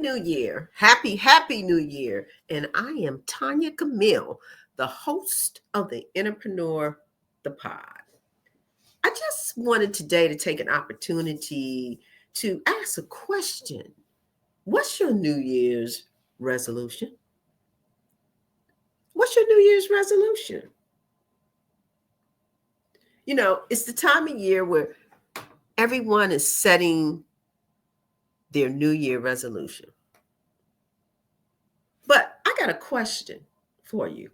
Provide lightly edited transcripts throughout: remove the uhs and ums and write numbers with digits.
New Year. Happy New Year. And I am Tonya Camille, the host of the InnerPreneur, the pod. I just wanted today to take an opportunity to ask a question. What's your New Year's resolution? What's your New Year's resolution? You know, it's the time of year where everyone is setting their New Year resolution. But I got a question for you.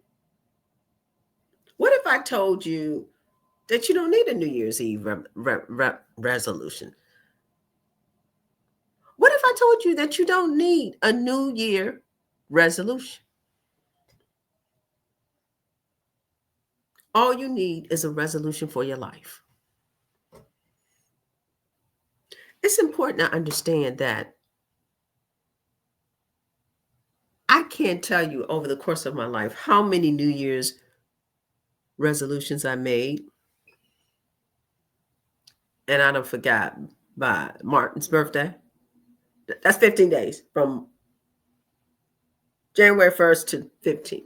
What if I told you that you don't need a New Year's Eve resolution? What if I told you that you don't need a New Year resolution? All you need is a resolution for your life. It's important to understand that I can't tell you over the course of my life how many New Year's resolutions I made. And I don't forgot by Martin's birthday. That's 15 days from January 1st to 15th.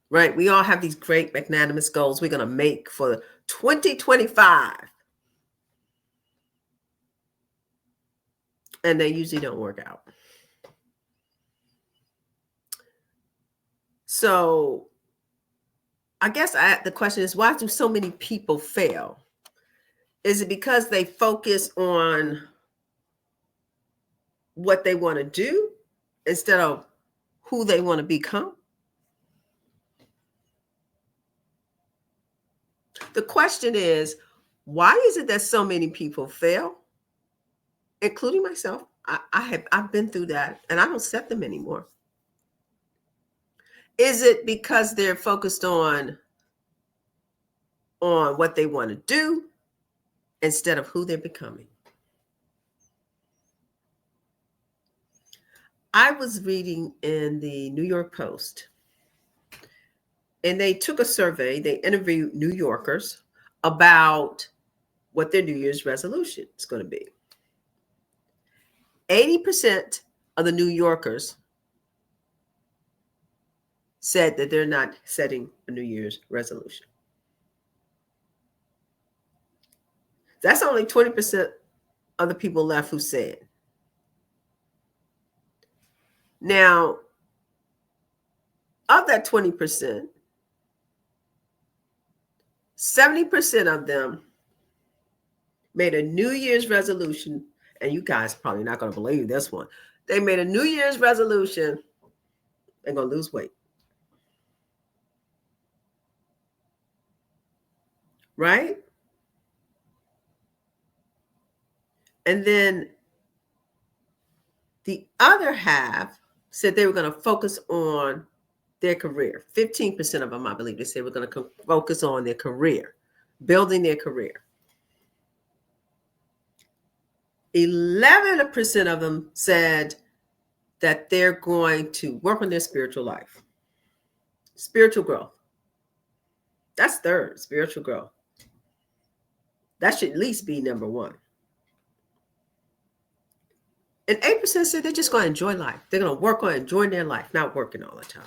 Right? We all have these great magnanimous goals we're going to make for 2025. And they usually don't work out. So I guess the question is, why do so many people fail? Is it because they focus on what they want to do instead of who they want to become? The question is, why is it that so many people fail, including myself? I've been through that, and I don't set them anymore. Is it because they're focused on what they want to do instead of who they're becoming? I was reading in the New York Post, and they took a survey. They interviewed New Yorkers about what their New Year's resolution is going to be. 80% of the New Yorkers said that they're not setting a New Year's resolution. That's only 20% of the people left who said. Now, of that 20%, 70% of them made a New Year's resolution, and you guys probably not going to believe this one. They made a New Year's resolution, they're going to lose weight. Right? And then the other half said they were going to focus on their career. 15% of them, I believe, they said we're going to focus on their career, building their career. 11% of them said that they're going to work on their spiritual life, spiritual growth. That's third, spiritual growth. That should at least be number one. And 8% said they're just going to enjoy life. They're going to work on enjoying their life, not working all the time.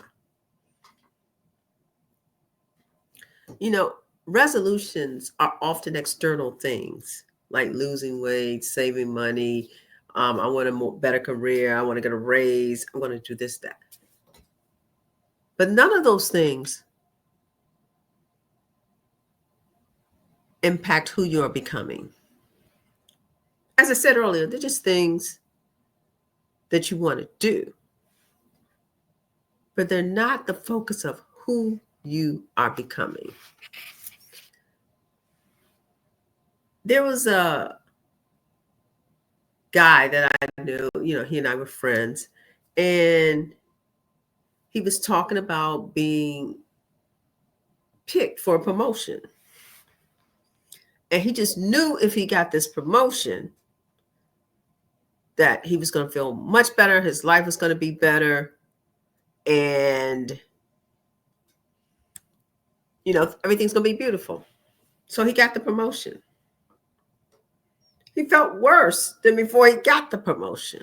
You know, resolutions are often external things like losing weight, saving money. I want a better career. I want to get a raise. I'm going to do this, that. But none of those things impact who you are becoming. As I said earlier, they're just things that you want to do, but they're not the focus of who you are becoming. There was a guy that I knew, he and I were friends, and he was talking about being picked for a promotion. And he just knew if he got this promotion that he was going to feel much better. His life was going to be better. And, everything's going to be beautiful. So he got the promotion. He felt worse than before he got the promotion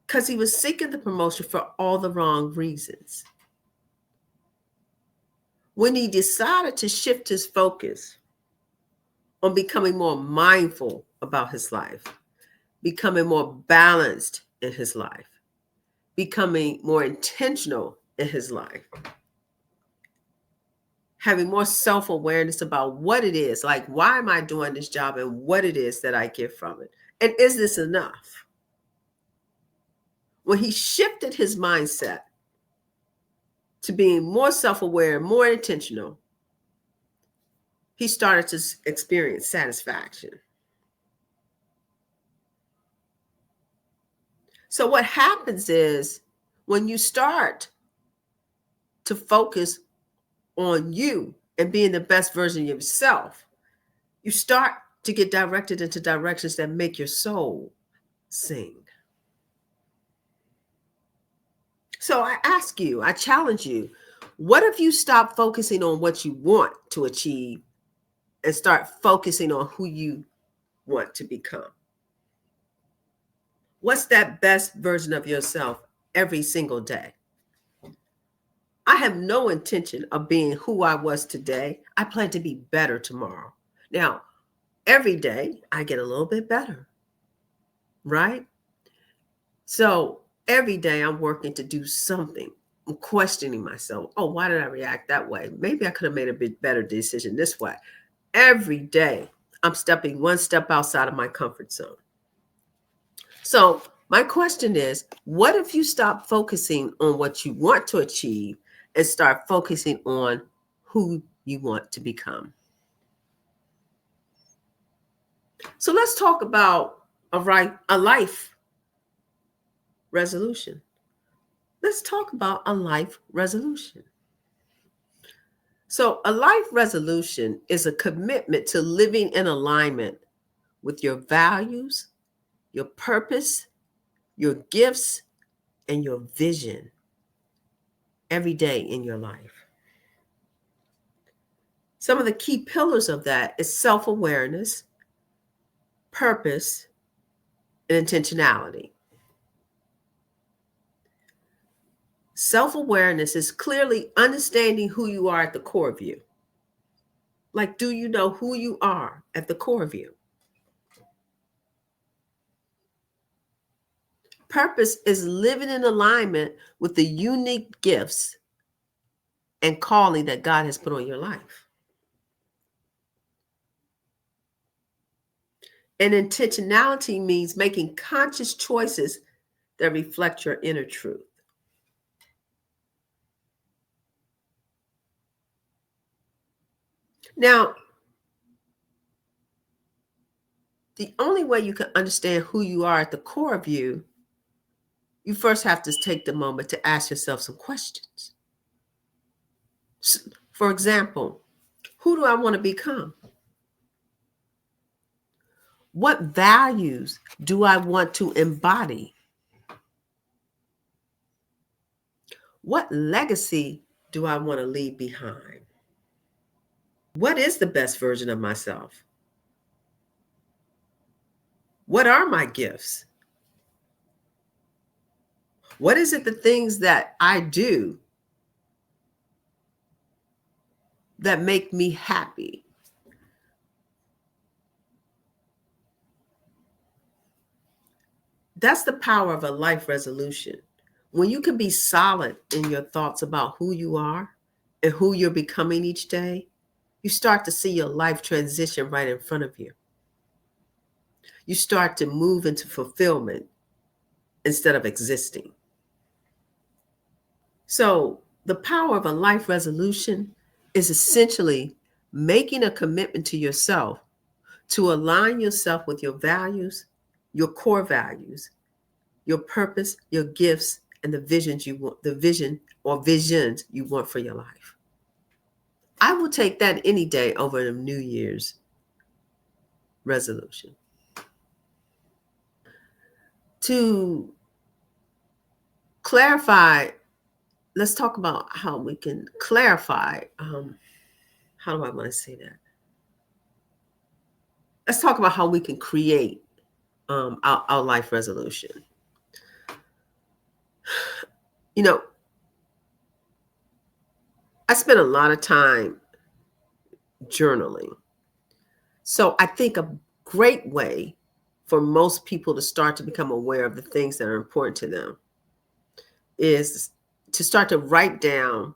because he was seeking the promotion for all the wrong reasons. When he decided to shift his focus on becoming more mindful about his life, becoming more balanced in his life, becoming more intentional in his life, having more self-awareness about what it is, like, why am I doing this job and what it is that I get from it? And is this enough? When he shifted his mindset to being more self-aware, more intentional, he started to experience satisfaction. So what happens is when you start to focus on you and being the best version of yourself, you start to get directed into directions that make your soul sing. So I ask you, I challenge you, what if you stop focusing on what you want to achieve and start focusing on who you want to become? What's that best version of yourself every single day? I have no intention of being who I was today. I plan to be better tomorrow. Now, every day I get a little bit better, right? So every day I'm working to do something. I'm questioning myself. Oh, why did I react that way? Maybe I could have made a bit better decision this way. Every day I'm stepping one step outside of my comfort zone. So my question is, what if you stop focusing on what you want to achieve and start focusing on who you want to become? So let's talk about a life resolution. Let's talk about a life resolution. So, a life resolution is a commitment to living in alignment with your values, your purpose, your gifts, and your vision every day in your life. Some of the key pillars of that is self-awareness, purpose, and intentionality. Self-awareness is clearly understanding who you are at the core of you. Like, do you know who you are at the core of you? Purpose is living in alignment with the unique gifts and calling that God has put on your life. And intentionality means making conscious choices that reflect your inner truth. Now, the only way you can understand who you are at the core of you, you first have to take the moment to ask yourself some questions. For example, who do I want to become? What values do I want to embody? What legacy do I want to leave behind? What is the best version of myself? What are my gifts? What is it, the things that I do that make me happy? That's the power of a life resolution. When you can be solid in your thoughts about who you are and who you're becoming each day, you start to see your life transition right in front of you. You start to move into fulfillment instead of existing. So, the power of a life resolution is essentially making a commitment to yourself to align yourself with your values, your core values, your purpose, your gifts, and the visions you want, the vision or visions you want for your life. I will take that any day over the New Year's resolution. To clarify, let's talk about how we can clarify. How do I want to say that? let's talk about how we can create our life resolution. You know, I spent a lot of time journaling. So I think a great way for most people to start to become aware of the things that are important to them is to start to write down,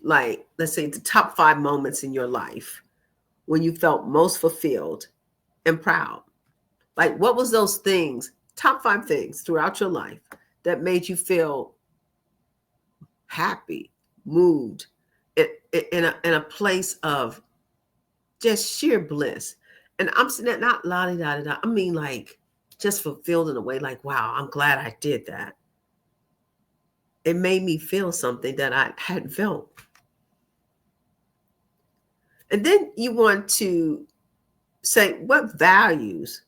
like, let's say, the top 5 moments in your life when you felt most fulfilled and proud. Like, what was those things, top 5 things throughout your life that made you feel happy, moved, in a place of just sheer bliss. And I'm saying that not la di da da da. I mean, like, just fulfilled in a way like, wow, I'm glad I did that. It made me feel something that I hadn't felt. And then you want to say what values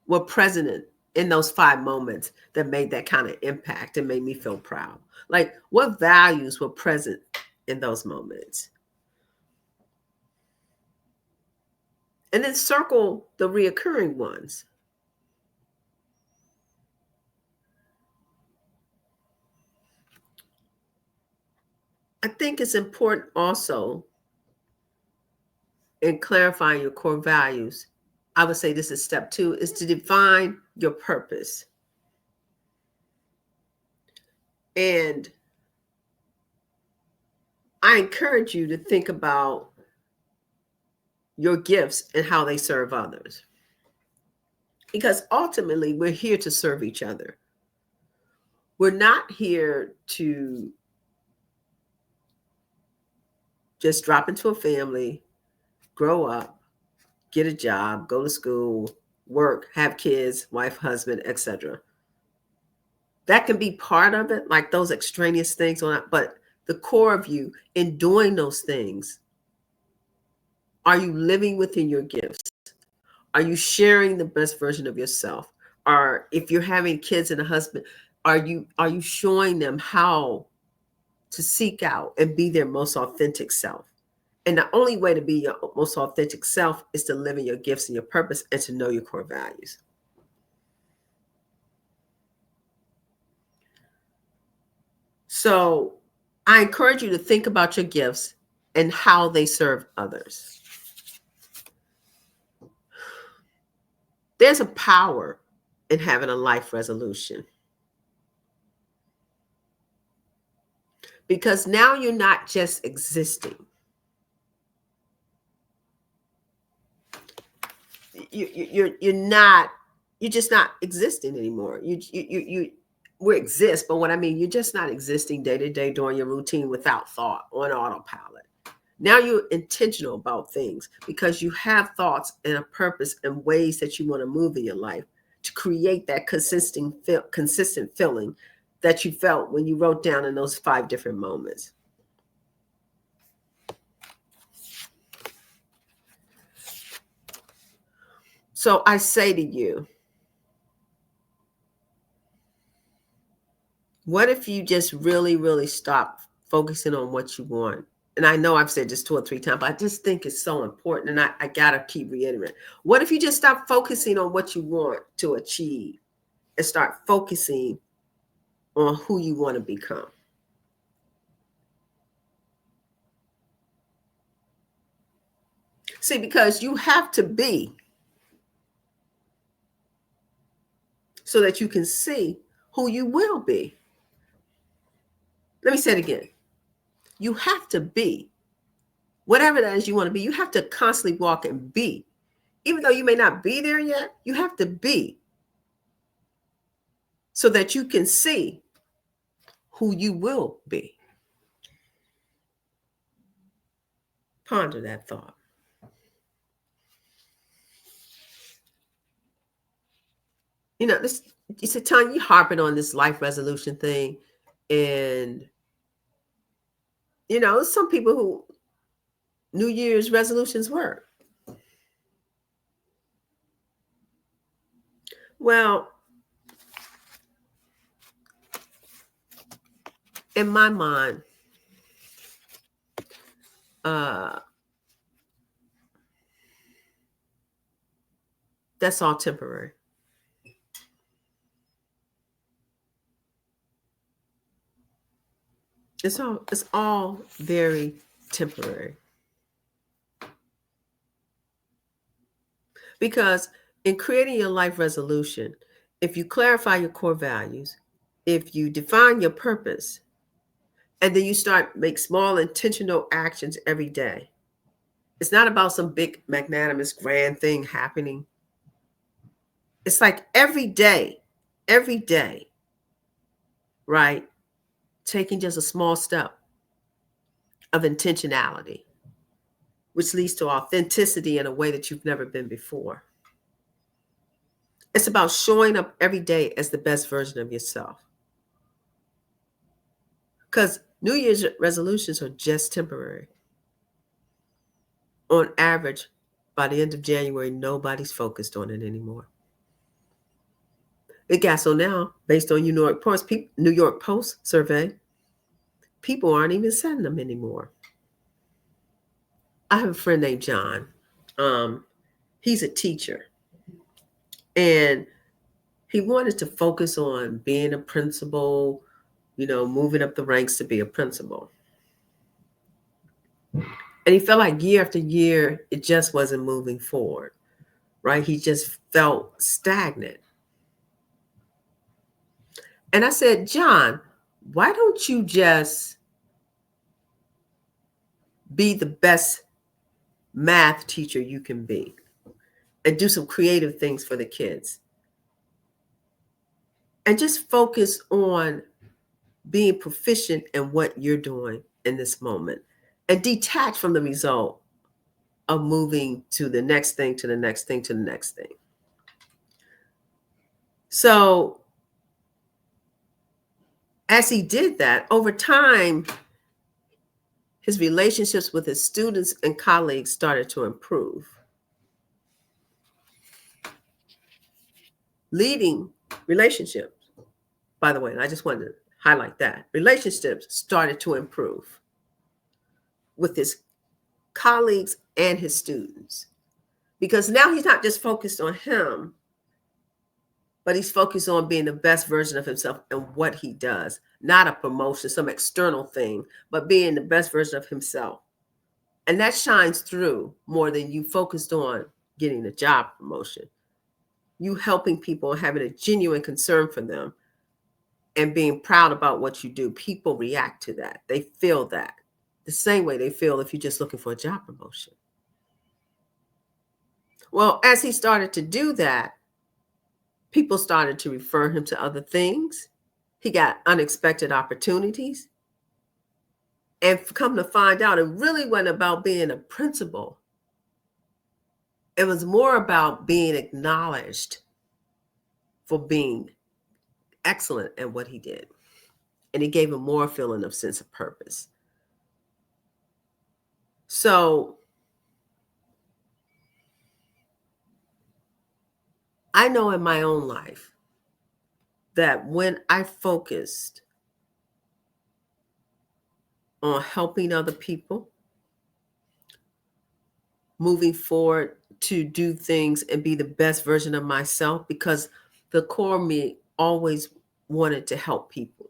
were present in those 5 moments that made that kind of impact and made me feel proud. Like, what values were present in those moments? And then circle the reoccurring ones. I think it's important also in clarifying your core values. I would say this is step 2, is to define your purpose. And I encourage you to think about your gifts and how they serve others. Because ultimately, we're here to serve each other. We're not here to just drop into a family, grow up, get a job, go to school, work, have kids, wife, husband, etc. That can be part of it, like those extraneous things, but the core of you in doing those things, are you living within your gifts? Are you sharing the best version of yourself? Or if you're having kids and a husband, are you showing them how to seek out and be their most authentic self? And the only way to be your most authentic self is to live in your gifts and your purpose and to know your core values. So I encourage you to think about your gifts and how they serve others. There's a power in having a life resolution, because now you're not just existing. You're not, you're just not existing anymore. We exist, but what I mean, you're just not existing day to day doing your routine without thought on autopilot. Now you're intentional about things because you have thoughts and a purpose and ways that you want to move in your life to create that consistent feeling that you felt when you wrote down in those 5 different moments. So I say to you, what if you just really, really stop focusing on what you want? And I know I've said this 2 or 3 times, but I just think it's so important. And I got to keep reiterating. What if you just stop focusing on what you want to achieve and start focusing on who you want to become? See, because you have to be so that you can see who you will be. Let me say it again. You have to be whatever that is you want to be. You have to constantly walk and be. Even though you may not be there yet, you have to be so that you can see who you will be. Ponder that thought. This, you said, Tonya, you harping on this life resolution thing. And, some people who New Year's resolutions work. Well, in my mind, uh, That's all temporary. It's all very temporary. Because in creating your life resolution, if you clarify your core values, if you define your purpose, and then you start make small intentional actions every day. It's not about some big magnanimous grand thing happening. It's like every day, right? Taking just a small step of intentionality, which leads to authenticity in a way that you've never been before. It's about showing up every day as the best version of yourself. Because New Year's resolutions are just temporary. On average, by the end of January, nobody's focused on it anymore. It got so now, based on New York Post survey, people aren't even setting them anymore. I have a friend named John. Um, he's a teacher, and he wanted to focus on being a principal, moving up the ranks to be a principal. And he felt like year after year, it just wasn't moving forward, right? He just felt stagnant. And I said, John, why don't you just be the best math teacher you can be and do some creative things for the kids? And just focus on being proficient in what you're doing in this moment and detach from the result of moving to the next thing, to the next thing, to the next thing. So as he did that, over time, his relationships with his students and colleagues started to improve. Leading relationships, by the way, and I just wanted to highlight that. Relationships started to improve with his colleagues and his students. Because now he's not just focused on him, but he's focused on being the best version of himself and what he does. Not a promotion, some external thing, but being the best version of himself. And that shines through more than you focused on getting a job promotion. You helping people and having a genuine concern for them and being proud about what you do. People react to that. They feel that the same way they feel if you're just looking for a job promotion. Well, as he started to do that, people started to refer him to other things. He got unexpected opportunities. And come to find out, it really wasn't about being a principal. It was more about being acknowledged for being excellent at what he did. And it gave him more feeling of sense of purpose. So I know in my own life that when I focused on helping other people, moving forward to do things and be the best version of myself, because the core me always wanted to help people.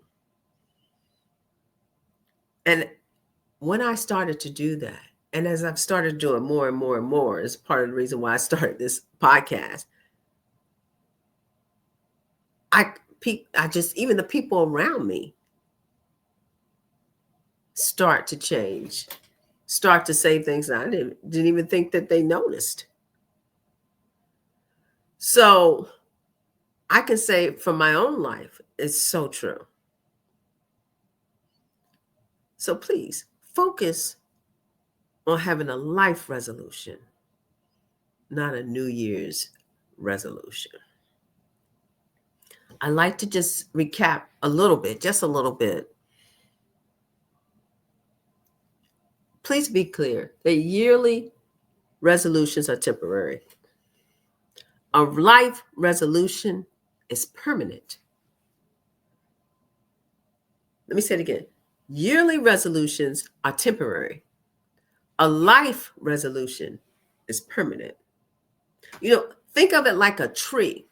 And when I started to do that, and as I've started doing more and more and more, is part of the reason why I started this podcast. I just, even the people around me start to change, start to say things that I didn't even think that they noticed. So I can say from my own life, it's so true. So please focus on having a life resolution, not a New Year's resolution. I like to just recap a little bit, just a little bit. Please be clear that yearly resolutions are temporary. A life resolution is permanent. Let me say it again. Yearly resolutions are temporary. A life resolution is permanent. Think of it like a tree,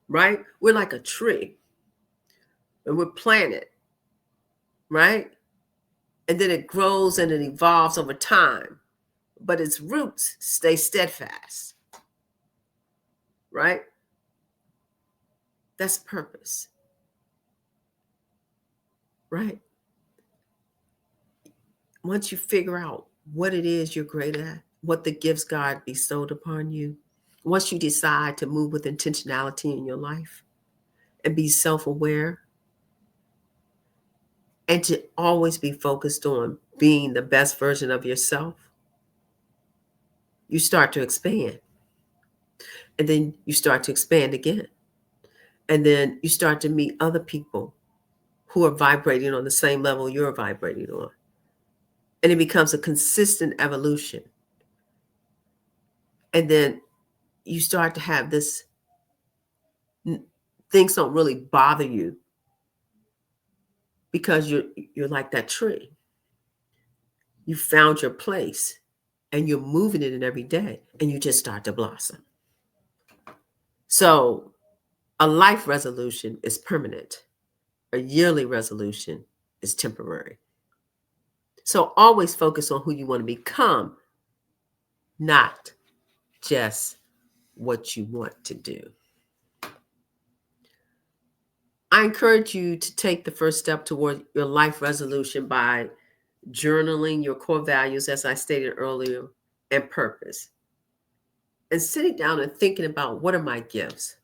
right? We're like a tree and we're planted, right? And then it grows and it evolves over time, but its roots stay steadfast, right? That's purpose, right? Once you figure out what it is you're great at, what the gifts God bestowed upon you, once you decide to move with intentionality in your life and be self aware and to always be focused on being the best version of yourself, you start to expand. And then you start to expand again. And then you start to meet other people who are vibrating on the same level you're vibrating on. And it becomes a consistent evolution. And then you start to have this, things don't really bother you because you're like that tree. You found your place and you're moving in it every day and you just start to blossom. So a life resolution is permanent. A yearly resolution is temporary. So always focus on who you want to become, not just what you want to do. I encourage you to take the first step toward your life resolution by journaling your core values, as I stated earlier, and purpose. And sitting down and thinking about what are my gifts?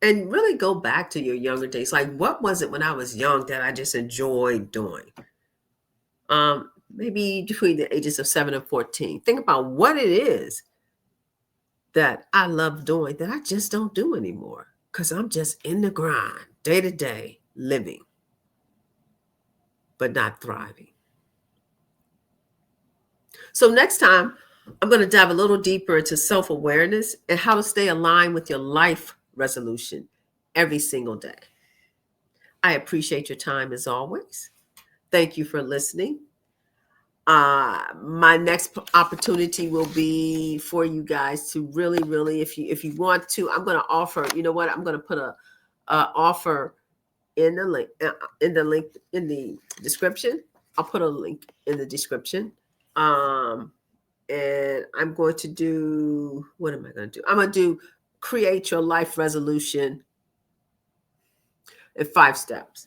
And really go back to your younger days. Like, what was it when I was young that I just enjoyed doing? Maybe between the ages of 7 and 14. Think about what it is that I love doing that I just don't do anymore because I'm just in the grind, day to day, living, but not thriving. So next time, I'm going to dive a little deeper into self-awareness and how to stay aligned with your life resolution every single day. I appreciate your time as always. Thank you for listening. My next opportunity will be for you guys to really, if you want to, I'm going to offer, you know what? I'm going to put a offer in the link, in the description. I'll put a link in the description. And I'm going to do, what am I going to do? I'm going to do create your life resolution in 5 steps.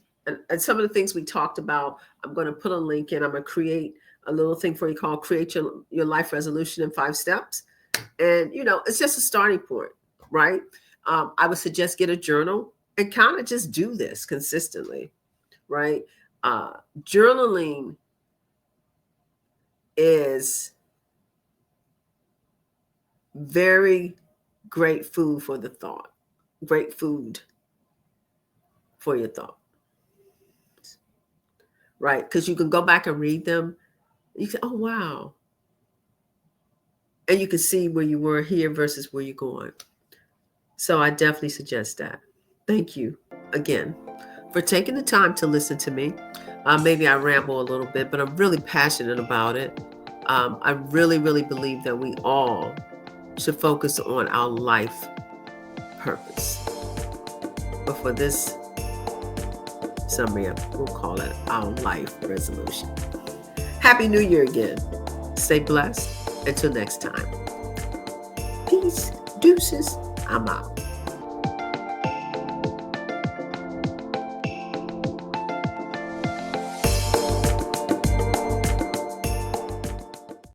And some of the things we talked about, I'm going to put a link in. I'm going to create a little thing for you called create your life resolution in 5 steps. And, it's just a starting point, right? I would suggest get a journal and kind of just do this consistently, right? Journaling is very great food for the thought, great food for your thought, right? Because you can go back and read them. You say, oh, wow. And you can see where you were here versus where you're going. So I definitely suggest that. Thank you again for taking the time to listen to me. Maybe I ramble a little bit, but I'm really passionate about it. I really believe that we all should focus on our life purpose. But for this summary, we'll call it our life resolution. Happy New Year again. Stay blessed. Until next time. Peace. Deuces. I'm out.